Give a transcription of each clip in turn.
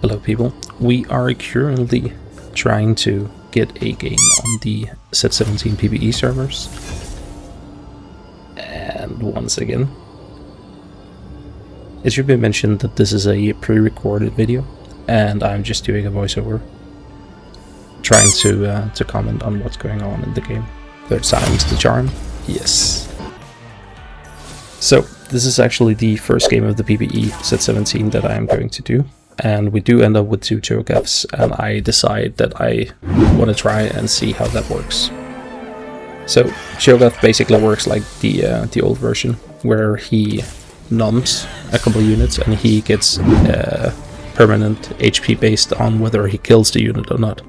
Hello people, we are currently trying to get a game on the Set 17 PBE servers, and once again it should be mentioned that this is a pre-recorded video and I'm just doing a voiceover trying to comment on what's going on in the game. Third time's the charm. Yes. So this is actually the first game of the PBE Set 17 that I am going to do. And we do end up with 2 Cho Gaths, and I decide that I want to try and see how that works. So Cho Gath basically works like the old version, where he noms a couple of units and he gets permanent HP based on whether he kills the unit or not.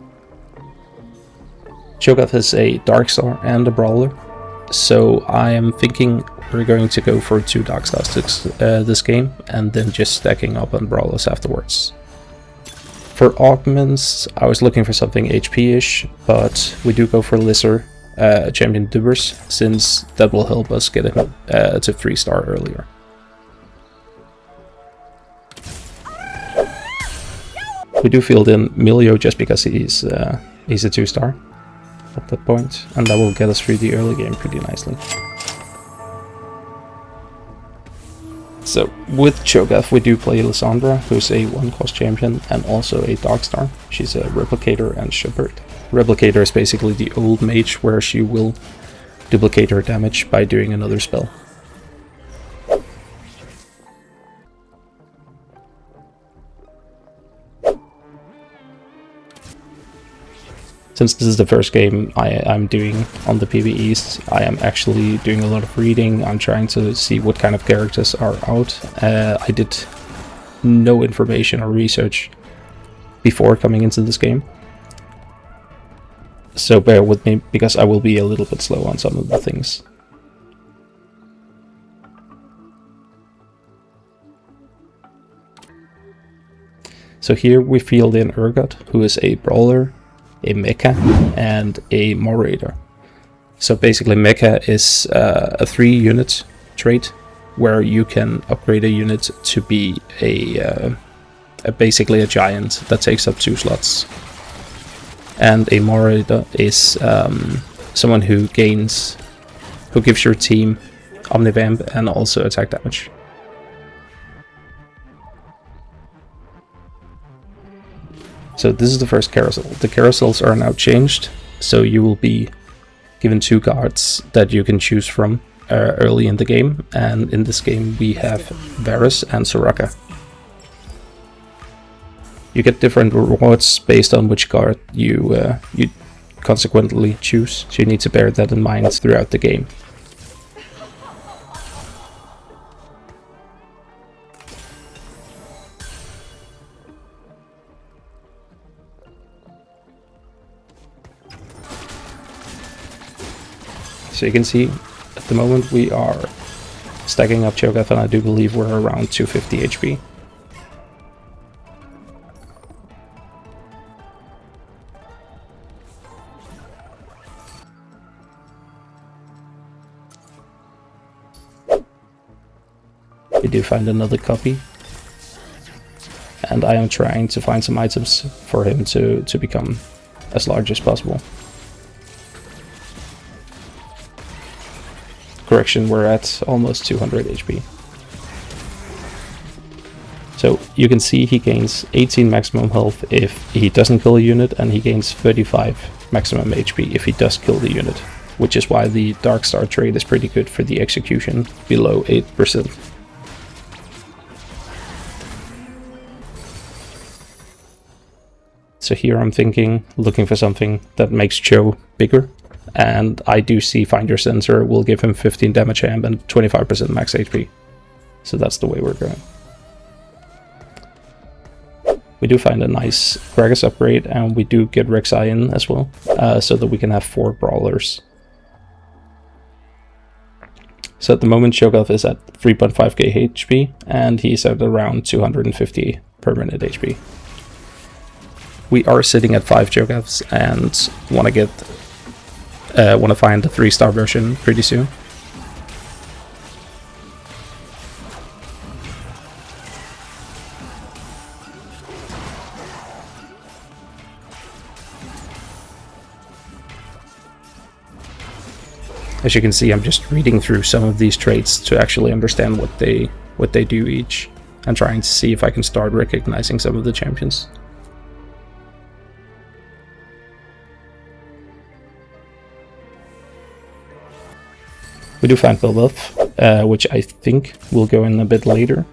Cho Gath is a Dark Star and a Brawler, so I am thinking we're going to go for 2 Dark Stars this game, and then just stacking up on Brawlers afterwards. For augments, I was looking for something HP-ish, but we do go for Lizard Champion Dubbers, since that will help us get him to 3-star earlier. We do field in Milio just because he's a 2-star at that point, and that will get us through the early game pretty nicely. So with Cho Gath we do play Lysandra, who's a 1-cost champion and also a Dark Star. She's a Replicator and Shepherd. Replicator is basically the old mage, where she will duplicate her damage by doing another spell. Since this is the first game I'm doing on the PBEs, I am actually doing a lot of reading. I'm trying to see what kind of characters are out. I did no information or research before coming into this game, so bear with me because I will be a little bit slow on some of the things. So here we field in Urgot, who is a Brawler, a Mecha, and a Moderator. So basically Mecha is a 3-unit trait where you can upgrade a unit to be basically a giant that takes up 2 slots. And a Moderator is someone who gives your team Omnivamp and also attack damage. So this is the first carousel. The carousels are now changed, so you will be given 2 guards that you can choose from early in the game, and in this game we have Varus and Soraka. You get different rewards based on which guard you consequently choose, so you need to bear that in mind throughout the game. So you can see, at the moment we are stacking up Cho Gath, and I do believe we're around 250 HP. We do find another copy, and I am trying to find some items for him to become as large as possible. Correction, we're at almost 200 HP. So you can see he gains 18 maximum health if he doesn't kill a unit, and he gains 35 maximum HP if he does kill the unit, which is why the Dark Star trait is pretty good for the execution below 8%. So here I'm looking for something that makes Cho bigger. And I do see Find Your Sensor will give him 15 damage amp and 25% max HP. So that's the way we're going. We do find a nice Gragas upgrade, and we do get Rek'Sai in as well, so that we can have 4 Brawlers. So at the moment Cho Gath is at 3.5k HP, and he's at around 250 permanent HP. We are sitting at 5 Cho Gaths and want to find the 3-star version pretty soon. As you can see, I'm just reading through some of these traits to actually understand what they do each, and trying to see if I can start recognizing some of the champions. We do find Belveth, which I think will go in a bit later,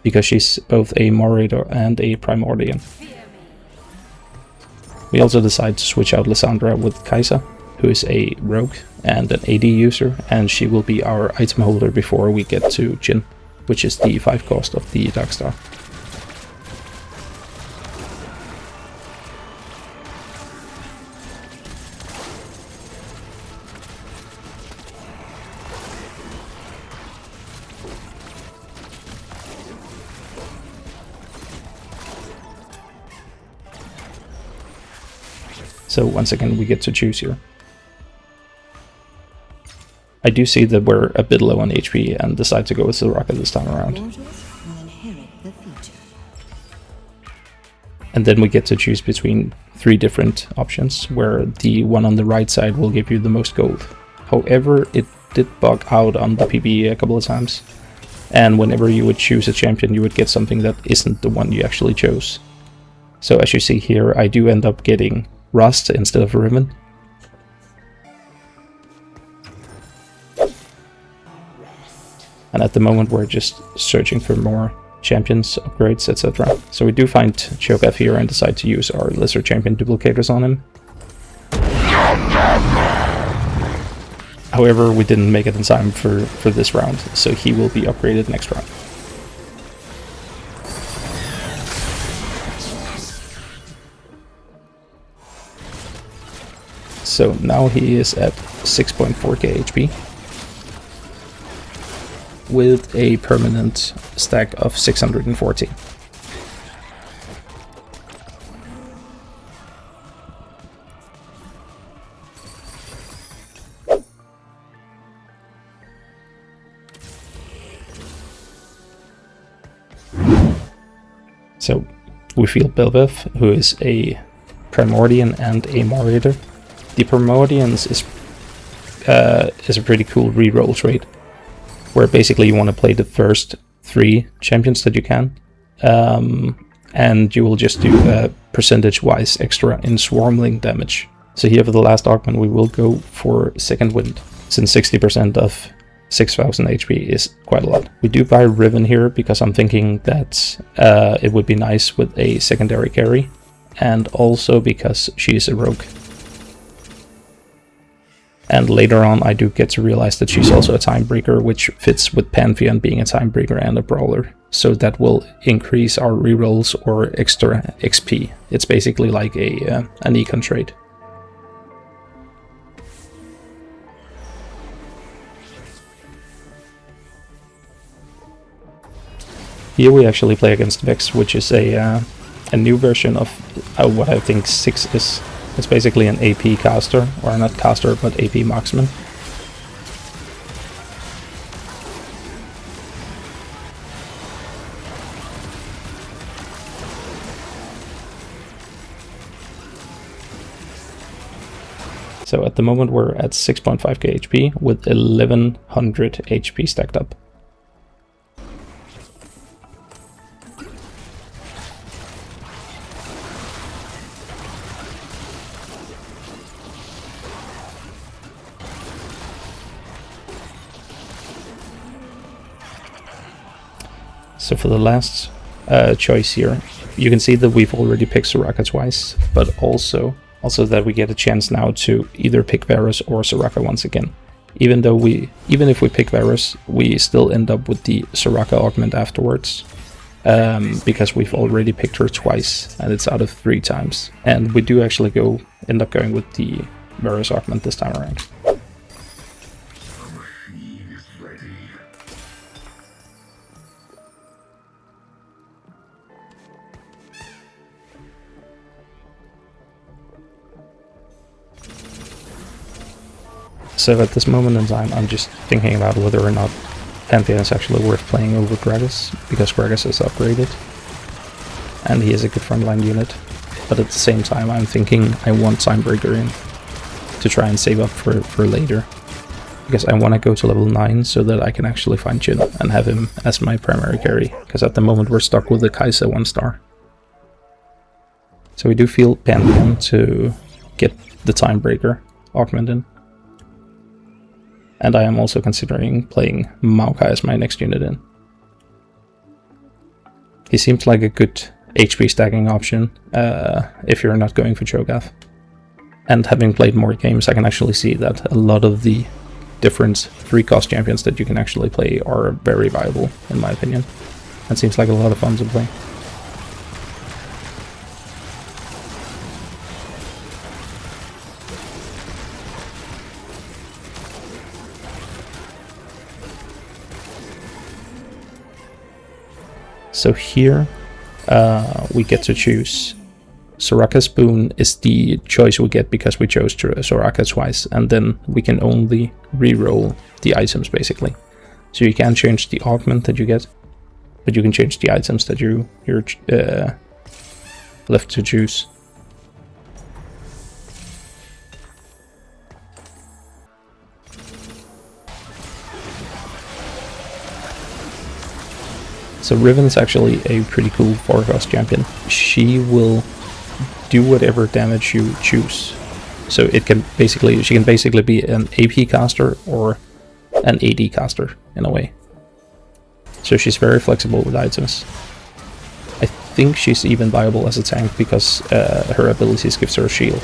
because she's both a Moderator and a Primordian. We also decide to switch out Lysandra with Kai'Sa, who is a rogue and an AD user, and she will be our item holder before we get to Jhin, which is the 5 cost of the Darkstar. So once again we get to choose here. I do see that we're a bit low on HP and decide to go with Soraka this time around. And then we get to choose between 3 different options, where the one on the right side will give you the most gold. However, it did bug out on the PBE a couple of times, and whenever you would choose a champion you would get something that isn't the one you actually chose. So as you see here, I do end up getting Rust instead of Riven. And at the moment we're just searching for more champions, upgrades, etc. So we do find Cho Gath here and decide to use our lesser champion duplicators on him. However, we didn't make it in time for this round, so he will be upgraded next round. So now he is at 6.4k HP with a permanent stack of 640. So we feel Belveth, who is a Primordian and a Moderator. The Primordians is a pretty cool reroll trait, where basically you want to play the first 3 champions that you can, and you will just do percentage-wise extra in swarmling damage. So here for the last augment we will go for Second Wind, since 60% of 6000 HP is quite a lot. We do buy Riven here because I'm thinking that it would be nice with a secondary carry, and also because she is a rogue. And later on I do get to realize that she's also a Timebreaker, which fits with Pantheon being a Timebreaker and a Brawler. So that will increase our rerolls or extra XP. It's basically like an econ trade. Here we actually play against Vex, which is a new version of what I think 6 is. It's basically an AP caster, or not caster, but AP marksman. So at the moment we're at 6.5k HP with 1100 HP stacked up. So for the last choice here, you can see that we've already picked Soraka twice, but also that we get a chance now to either pick Varus or Soraka once again. Even if we pick Varus, we still end up with the Soraka augment afterwards, because we've already picked her twice, and it's out of 3 times. And we do actually end up going with the Varus augment this time around. So at this moment in time, I'm just thinking about whether or not Pantheon is actually worth playing over Gragas, because Gragas is upgraded, and he is a good frontline unit. But at the same time, I'm thinking I want Timebreaker in. to try and save up for later. Because I want to go to level 9 so that I can actually find Jhin and have him as my primary carry. Because at the moment we're stuck with the Kai'Sa 1-star. So we do feel Pantheon to get the Timebreaker augment in. And I am also considering playing Maokai as my next unit in. He seems like a good HP stacking option if you're not going for Cho Gath. And having played more games, I can actually see that a lot of the different 3-cost champions that you can actually play are very viable, in my opinion. It seems like a lot of fun to play. So here we get to choose. Soraka's Boon is the choice we get because we chose Soraka twice, and then we can only reroll the items basically. So you can't change the augment that you get, but you can change the items that you're left to choose. So Riven is actually a pretty cool 4-cost champion. She will do whatever damage you choose. So she can basically be an AP caster or an AD caster in a way. So she's very flexible with items. I think she's even viable as a tank because her abilities gives her a shield.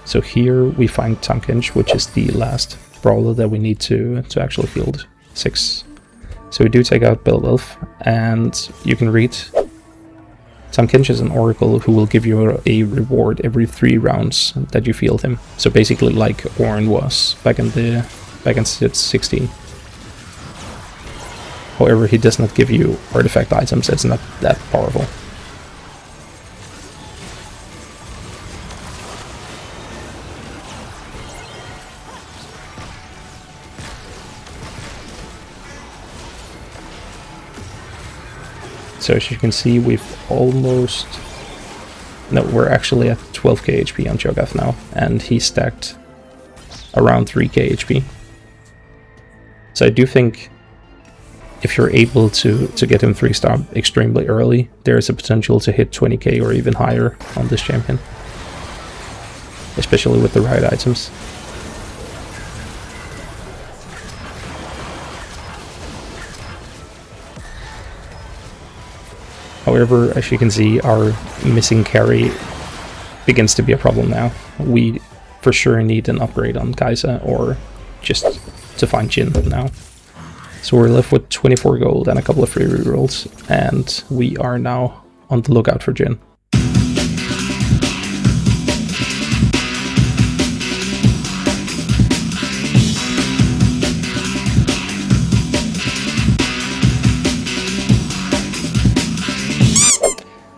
So here we find Tankage, which is the last Brawler that we need to actually field 6. So we do take out Beowulf, and you can read Tankage is an oracle who will give you a reward every 3 rounds that you field him. So basically like Ornn was back in Sid 16. However, he does not give you artifact items, it's not that powerful. So as you can see, we're actually at 12k HP on Cho Gath now, and he stacked around 3k HP. So I do think if you're able to get him 3-star extremely early, there is a potential to hit 20k or even higher on this champion. Especially with the right items. However, as you can see, our missing carry begins to be a problem now. We for sure need an upgrade on Kai'Sa, or just to find Jhin now. So we're left with 24 gold and a couple of free rerolls, and we are now on the lookout for Jhin.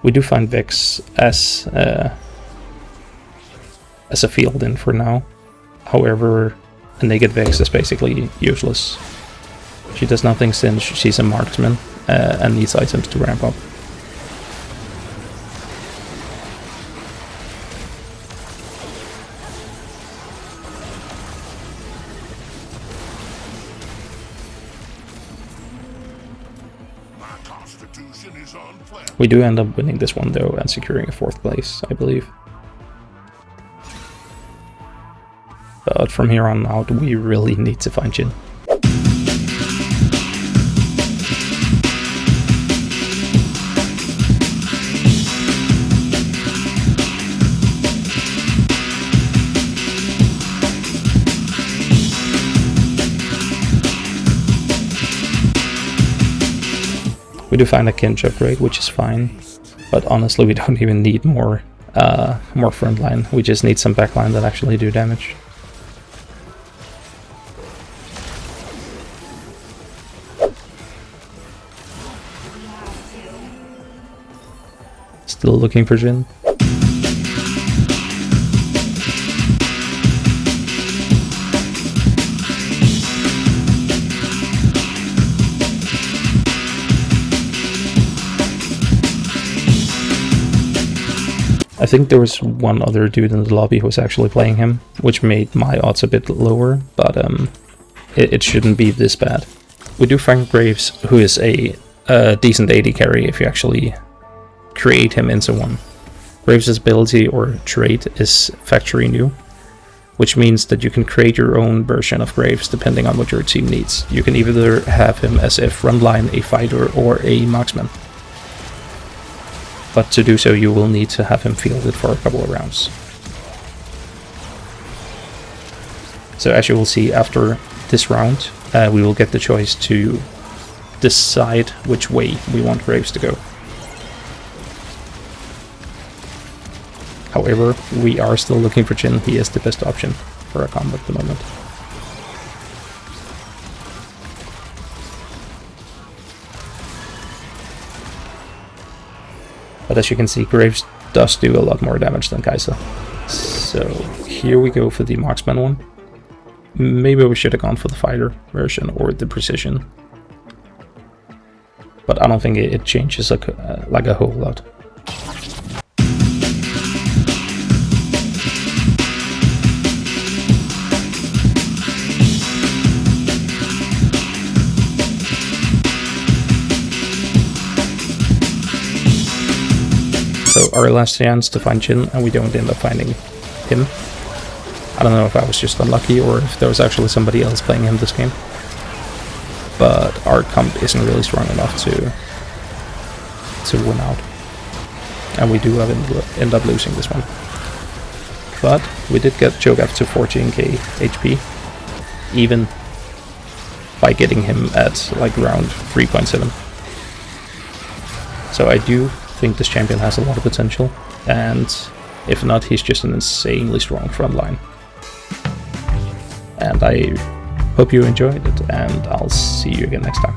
We do find Vex as a field in for now. However, a naked Vex is basically useless. She does nothing since she's a marksman and needs items to ramp up. We do end up winning this one though and securing a 4th place, I believe. But from here on out, we really need to find Jhin. We do find a Kinch upgrade, which is fine, but honestly we don't even need more frontline. We just need some backline that actually do damage. still looking for Jhin. I think there was one other dude in the lobby who was actually playing him, which made my odds a bit lower, but it shouldn't be this bad. We do find Graves, who is a decent AD carry if you actually create him into one. Graves' ability or trait is factory new, which means that you can create your own version of Graves depending on what your team needs. You can either have him as a frontline, a fighter, or a marksman. But to do so, you will need to have him fielded for a couple of rounds. So as you will see after this round, we will get the choice to decide which way we want Graves to go. However, we are still looking for Jhin. He is the best option for a combo at the moment. But as you can see, Graves does do a lot more damage than Kai'Sa. So here we go for the marksman one. Maybe we should have gone for the fighter version or the precision. But I don't think it changes like a whole lot. So our last chance to find Jhin, and we don't end up finding him. I don't know if I was just unlucky or if there was actually somebody else playing him this game. But our comp isn't really strong enough to win out. And we do end up losing this one. But we did get Cho Gath to 14k HP, even by getting him at like round 3.7. So I do think this champion has a lot of potential, and if not, he's just an insanely strong frontline. And I hope you enjoyed it, and I'll see you again next time.